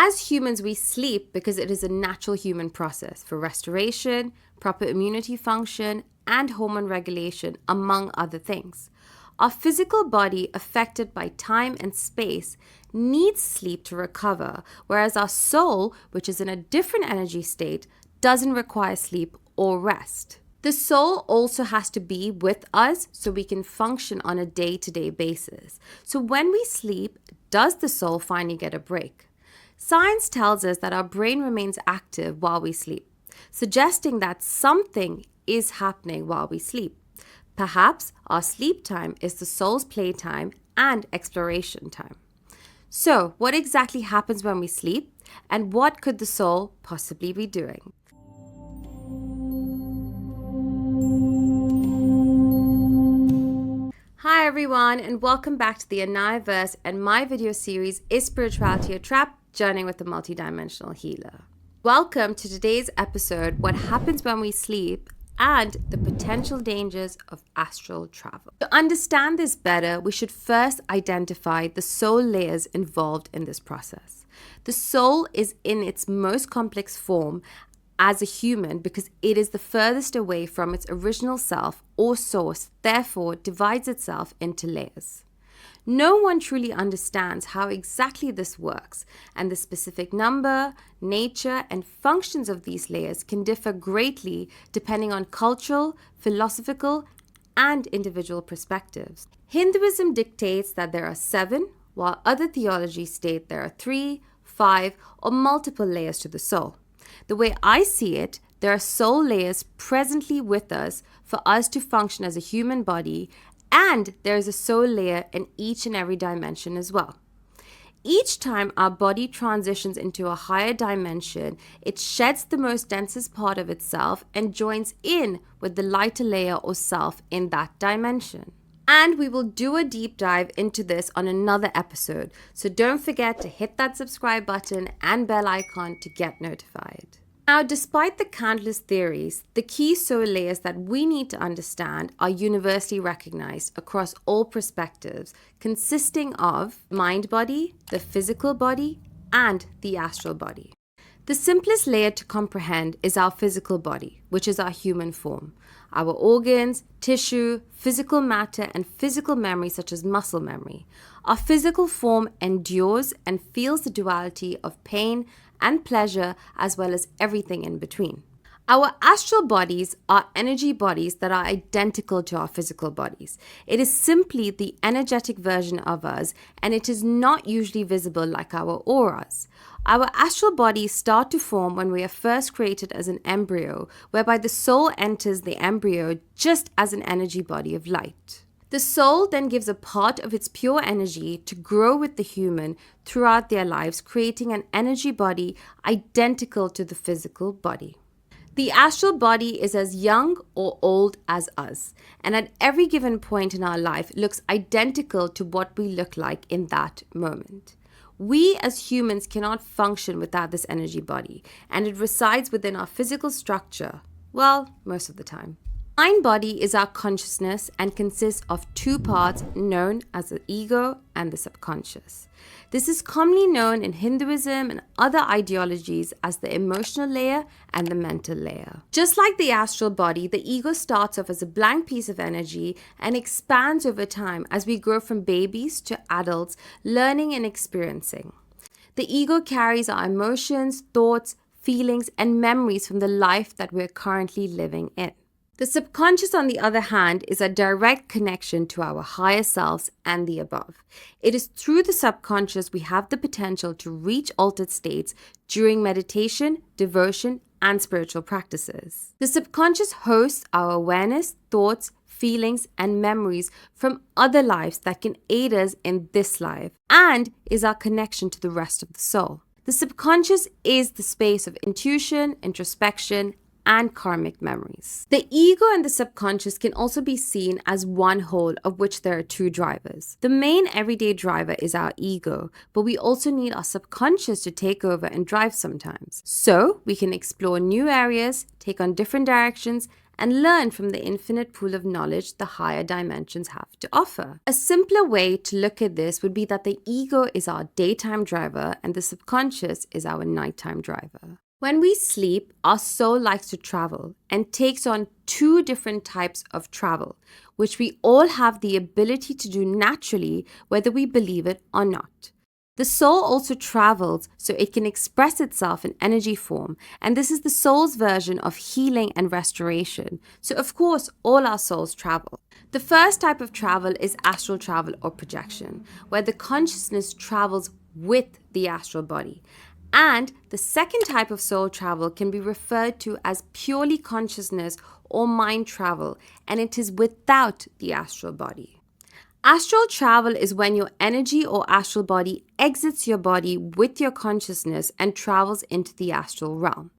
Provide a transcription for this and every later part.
As humans, we sleep because it is a natural human process for restoration, proper immunity function, and hormone regulation, among other things. Our physical body, affected by time and space, needs sleep to recover, whereas our soul, which is in a different energy state, doesn't require sleep or rest. The soul also has to be with us so we can function on a day-to-day basis. So when we sleep, does the soul finally get a break? Science tells us that our brain remains active while we sleep, suggesting that something is happening while we sleep. Perhaps our sleep time is the soul's playtime and exploration time. So, what exactly happens when we sleep, and what could the soul possibly be doing? Hi everyone, and welcome back to the Anayaverse, and my video series is Spirituality a Trap? Journeying with the Multidimensional Healer. Welcome to today's episode, What Happens When We Sleep and the Potential Dangers of Astral Travel. To understand this better, we should first identify the soul layers involved in this process. The soul is in its most complex form as a human because it is the furthest away from its original self or source, therefore divides itself into layers. No one truly understands how exactly this works, and the specific number, nature, and functions of these layers can differ greatly depending on cultural, philosophical, and individual perspectives. Hinduism dictates that there are 7, while other theologies state there are 3, 5, or multiple layers to the soul. The way I see it, there are soul layers presently with us for us to function as a human body, and there is a soul layer in each and every dimension as well. Each time our body transitions into a higher dimension, it sheds the most densest part of itself and joins in with the lighter layer or self in that dimension. And we will do a deep dive into this on another episode, so don't forget to hit that subscribe button and bell icon to get notified. Now, despite the countless theories, the key soul layers that we need to understand are universally recognized across all perspectives, consisting of mind-body, the physical body, and the astral body. The simplest layer to comprehend is our physical body, which is our human form. Our organs, tissue, physical matter, and physical memory such as muscle memory. Our physical form endures and feels the duality of pain and pleasure, as well as everything in between. Our astral bodies are energy bodies that are identical to our physical bodies. It is simply the energetic version of us, and it is not usually visible like our auras. Our astral bodies start to form when we are first created as an embryo, whereby the soul enters the embryo just as an energy body of light. The soul then gives a part of its pure energy to grow with the human throughout their lives, creating an energy body identical to the physical body. The astral body is as young or old as us, and at every given point in our life looks identical to what we look like in that moment. We as humans cannot function without this energy body, and it resides within our physical structure, well, most of the time. Mind body is our consciousness and consists of 2 parts known as the ego and the subconscious. This is commonly known in Hinduism and other ideologies as the emotional layer and the mental layer. Just like the astral body, the ego starts off as a blank piece of energy and expands over time as we grow from babies to adults, learning and experiencing. The ego carries our emotions, thoughts, feelings, and memories from the life that we're currently living in. The subconscious, on the other hand, is a direct connection to our higher selves and the above. It is through the subconscious we have the potential to reach altered states during meditation, devotion, and spiritual practices. The subconscious hosts our awareness, thoughts, feelings, and memories from other lives that can aid us in this life, and is our connection to the rest of the soul. The subconscious is the space of intuition, introspection, and karmic memories. The ego and the subconscious can also be seen as one whole, of which there are 2 drivers. The main everyday driver is our ego, but we also need our subconscious to take over and drive sometimes. So we can explore new areas, take on different directions, and learn from the infinite pool of knowledge the higher dimensions have to offer. A simpler way to look at this would be that the ego is our daytime driver and the subconscious is our nighttime driver. When we sleep, our soul likes to travel and takes on two different types of travel, which we all have the ability to do naturally, whether we believe it or not. The soul also travels so it can express itself in energy form, and this is the soul's version of healing and restoration. So, of course, all our souls travel. The first type of travel is astral travel or projection, where the consciousness travels with the astral body. And the second type of soul travel can be referred to as purely consciousness or mind travel, and it is without the astral body. Astral travel is when your energy or astral body exits your body with your consciousness and travels into the astral realm.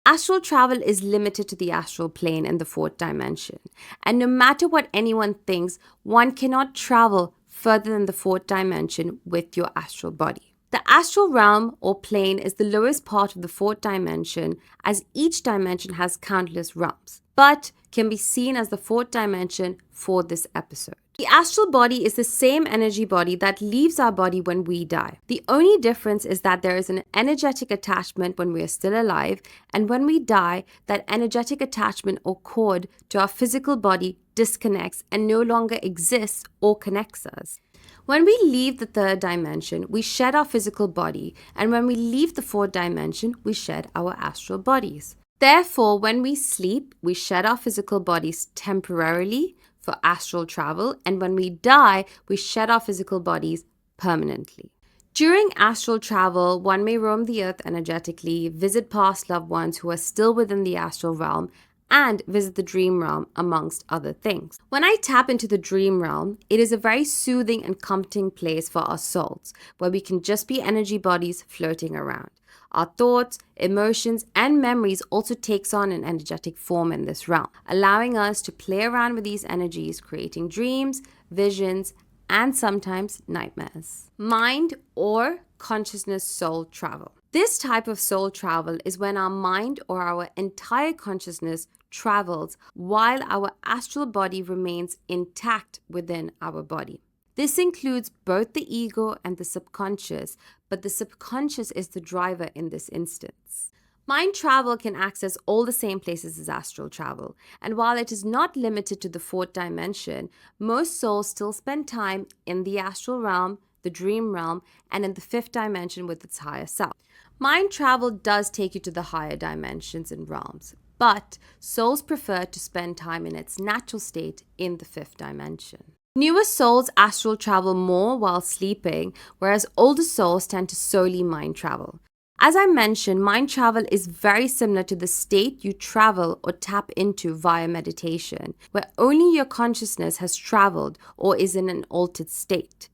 Astral travel is limited to the astral plane and the fourth dimension. And no matter what anyone thinks, one cannot travel further than the fourth dimension with your astral body. The astral realm or plane is the lowest part of the fourth dimension, as each dimension has countless realms, but can be seen as the fourth dimension for this episode. The astral body is the same energy body that leaves our body when we die. The only difference is that there is an energetic attachment when we are still alive, and when we die, that energetic attachment or cord to our physical body disconnects and no longer exists or connects us. When we leave the third dimension, we shed our physical body, and when we leave the fourth dimension, we shed our astral bodies. Therefore, when we sleep, we shed our physical bodies temporarily for astral travel, and when we die, we shed our physical bodies permanently. During astral travel, one may roam the earth energetically, visit past loved ones who are still within the astral realm, and visit the dream realm, amongst other things. When I tap into the dream realm, it is a very soothing and comforting place for our souls, where we can just be energy bodies floating around. Our thoughts, emotions, and memories also takes on an energetic form in this realm, allowing us to play around with these energies, creating dreams, visions, and sometimes nightmares. Mind or consciousness soul travel. This type of soul travel is when our mind or our entire consciousness travels while our astral body remains intact within our body. This includes both the ego and the subconscious, but the subconscious is the driver in this instance. Mind travel can access all the same places as astral travel, and while it is not limited to the fourth dimension, most souls still spend time in the astral realm, the dream realm, and in the fifth dimension with its higher self. Mind travel does take you to the higher dimensions and realms, but souls prefer to spend time in its natural state in the fifth dimension. Newer souls astral travel more while sleeping, whereas older souls tend to solely mind travel. As I mentioned, mind travel is very similar to the state you travel or tap into via meditation, where only your consciousness has traveled or is in an altered state.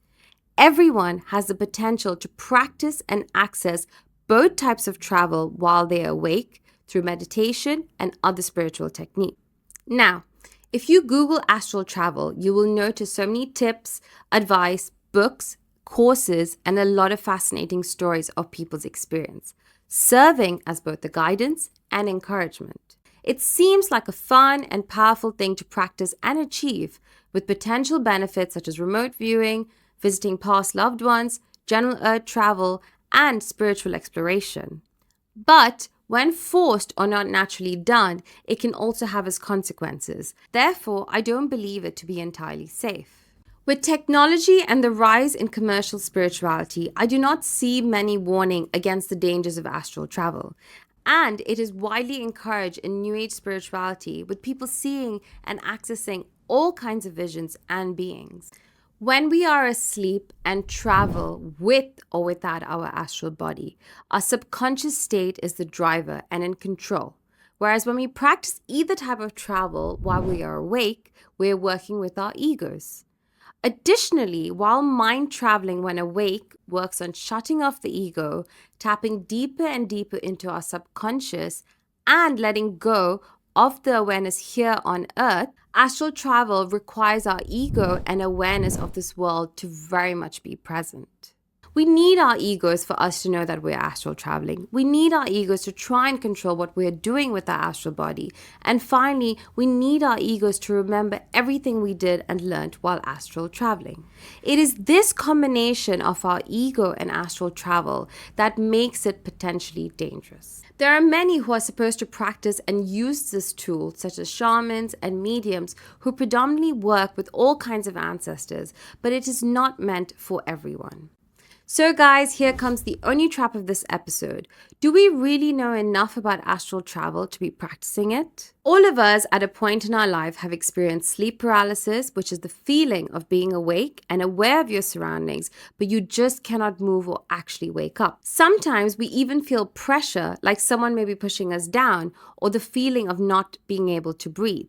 Everyone has the potential to practice and access both types of travel while they are awake through meditation and other spiritual techniques. Now, if you Google astral travel, you will notice so many tips, advice, books, courses, and a lot of fascinating stories of people's experience, serving as both the guidance and encouragement. It seems like a fun and powerful thing to practice and achieve, with potential benefits such as remote viewing, visiting past loved ones, general earth travel, and spiritual exploration. But when forced or not naturally done, it can also have its consequences. Therefore, I don't believe it to be entirely safe. With technology and the rise in commercial spirituality, I do not see many warning against the dangers of astral travel. And it is widely encouraged in New Age spirituality, with people seeing and accessing all kinds of visions and beings. When we are asleep and travel with or without our astral body, our subconscious state is the driver and in control. Whereas when we practice either type of travel while we are awake, we are working with our egos. Additionally, while mind traveling when awake works on shutting off the ego, tapping deeper and deeper into our subconscious, and letting go of the awareness here on earth, astral travel requires our ego and awareness of this world to very much be present. We need our egos for us to know that we're astral traveling. We need our egos to try and control what we're doing with our astral body. And finally, we need our egos to remember everything we did and learned while astral traveling. It is this combination of our ego and astral travel that makes it potentially dangerous. There are many who are supposed to practice and use this tool, such as shamans and mediums, who predominantly work with all kinds of ancestors, but it is not meant for everyone. So guys, here comes the only trap of this episode. Do we really know enough about astral travel to be practicing it? All of us at a point in our life have experienced sleep paralysis, which is the feeling of being awake and aware of your surroundings, but you just cannot move or actually wake up. Sometimes we even feel pressure, like someone may be pushing us down, or the feeling of not being able to breathe.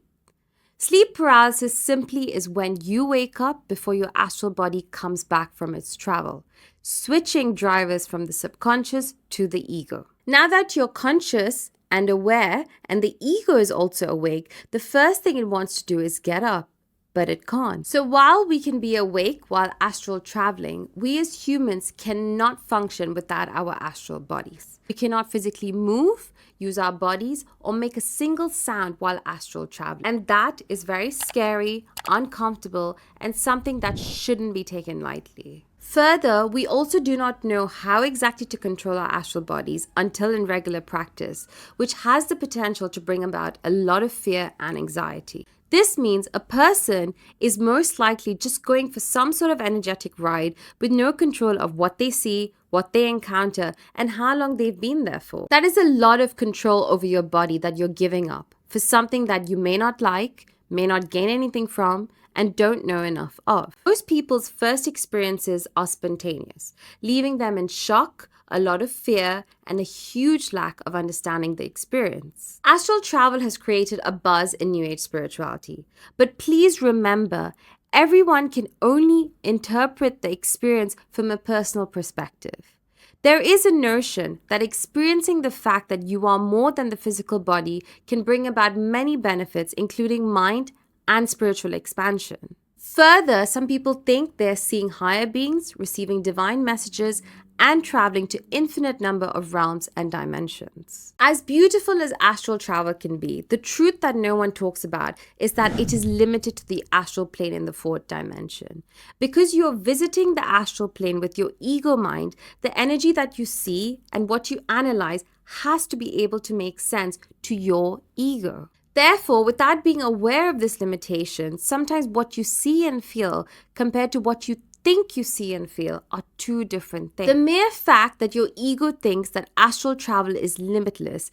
Sleep paralysis simply is when you wake up before your astral body comes back from its travel, switching drivers from the subconscious to the ego. Now that you're conscious and aware, and the ego is also awake, the first thing it wants to do is get up, but it can't. So while we can be awake while astral traveling, we as humans cannot function without our astral bodies. We cannot physically move, use our bodies, or make a single sound while astral traveling. And that is very scary, uncomfortable, and something that shouldn't be taken lightly. Further, we also do not know how exactly to control our astral bodies until in regular practice, which has the potential to bring about a lot of fear and anxiety. This means a person is most likely just going for some sort of energetic ride with no control of what they see, what they encounter, and how long they've been there for. That is a lot of control over your body that you're giving up for something that you may not like, may not gain anything from, and don't know enough of. Most people's first experiences are spontaneous, leaving them in shock, a lot of fear, and a huge lack of understanding the experience. Astral travel has created a buzz in New Age spirituality, but please remember, everyone can only interpret the experience from a personal perspective. There is a notion that experiencing the fact that you are more than the physical body can bring about many benefits, including mind and spiritual expansion. Further, some people think they're seeing higher beings, receiving divine messages, and traveling to infinite number of realms and dimensions. As beautiful as astral travel can be, the truth that no one talks about is that it is limited to the astral plane in the fourth dimension. Because you're visiting the astral plane with your ego mind, the energy that you see and what you analyze has to be able to make sense to your ego. Therefore, without being aware of this limitation, sometimes what you see and feel compared to what you think you see and feel are two different things. The mere fact that your ego thinks that astral travel is limitless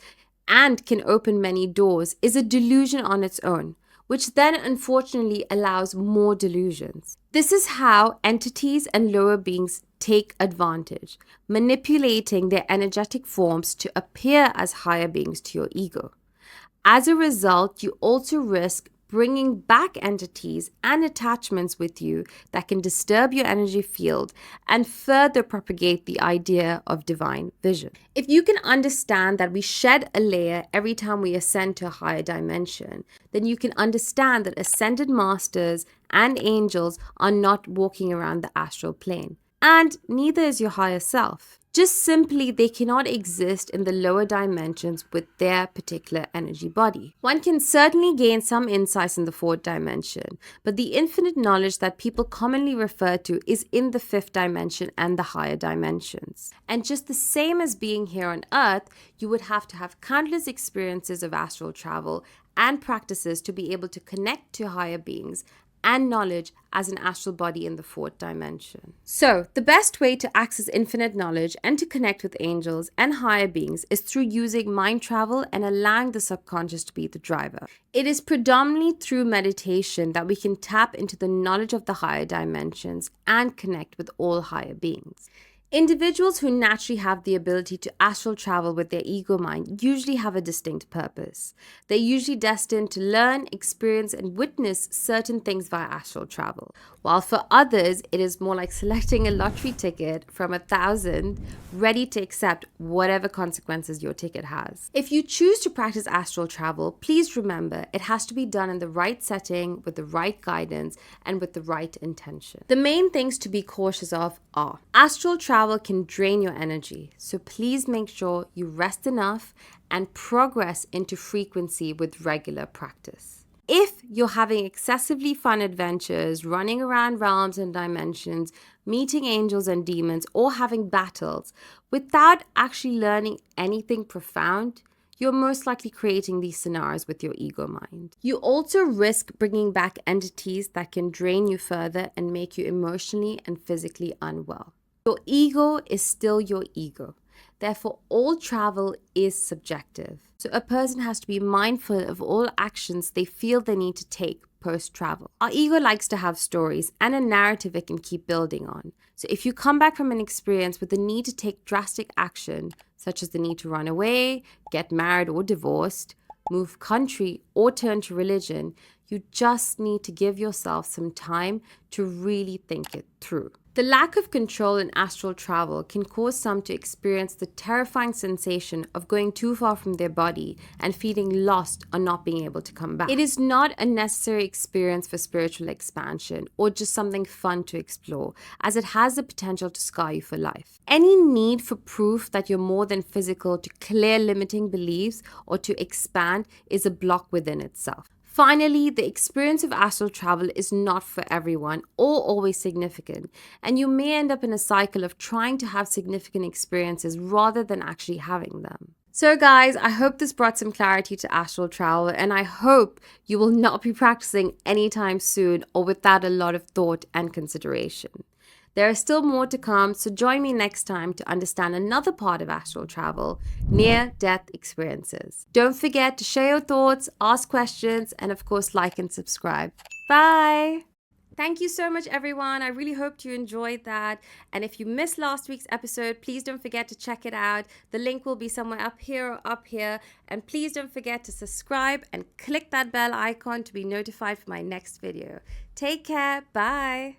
and can open many doors is a delusion on its own, which then unfortunately allows more delusions. This is how entities and lower beings take advantage, manipulating their energetic forms to appear as higher beings to your ego. As a result, you also risk bringing back entities and attachments with you that can disturb your energy field and further propagate the idea of divine vision. If you can understand that we shed a layer every time we ascend to a higher dimension, then you can understand that ascended masters and angels are not walking around the astral plane, and neither is your higher self. Just simply, they cannot exist in the lower dimensions with their particular energy body. One can certainly gain some insights in the fourth dimension, but the infinite knowledge that people commonly refer to is in the fifth dimension and the higher dimensions. And just the same as being here on Earth, you would have to have countless experiences of astral travel and practices to be able to connect to higher beings and knowledge as an astral body in the fourth dimension. So, the best way to access infinite knowledge and to connect with angels and higher beings is through using mind travel and allowing the subconscious to be the driver. It is predominantly through meditation that we can tap into the knowledge of the higher dimensions and connect with all higher beings. Individuals who naturally have the ability to astral travel with their ego mind usually have a distinct purpose. They're usually destined to learn, experience, and witness certain things via astral travel. While for others, it is more like selecting a lottery ticket from 1,000, ready to accept whatever consequences your ticket has. If you choose to practice astral travel, please remember it has to be done in the right setting, with the right guidance, and with the right intention. The main things to be cautious of are astral travel travel can drain your energy, so please make sure you rest enough and progress into frequency with regular practice. If you're having excessively fun adventures, running around realms and dimensions, meeting angels and demons, or having battles without actually learning anything profound, you're most likely creating these scenarios with your ego mind. You also risk bringing back entities that can drain you further and make you emotionally and physically unwell. Your ego is still your ego. Therefore, all travel is subjective. So a person has to be mindful of all actions they feel they need to take post-travel. Our ego likes to have stories and a narrative it can keep building on. So if you come back from an experience with the need to take drastic action, such as the need to run away, get married or divorced, move country, or turn to religion, you just need to give yourself some time to really think it through. The lack of control in astral travel can cause some to experience the terrifying sensation of going too far from their body and feeling lost or not being able to come back. It is not a necessary experience for spiritual expansion or just something fun to explore, as it has the potential to scar you for life. Any need for proof that you're more than physical to clear limiting beliefs or to expand is a block within itself. Finally, the experience of astral travel is not for everyone or always significant, and you may end up in a cycle of trying to have significant experiences rather than actually having them. So guys, I hope this brought some clarity to astral travel, and I hope you will not be practicing anytime soon or without a lot of thought and consideration. There is still more to come, so join me next time to understand another part of astral travel, near-death experiences. Don't forget to share your thoughts, ask questions, and of course, like and subscribe. Bye! Thank you so much, everyone. I really hoped you enjoyed that. And if you missed last week's episode, please don't forget to check it out. The link will be somewhere up here or up here. And please don't forget to subscribe and click that bell icon to be notified for my next video. Take care. Bye.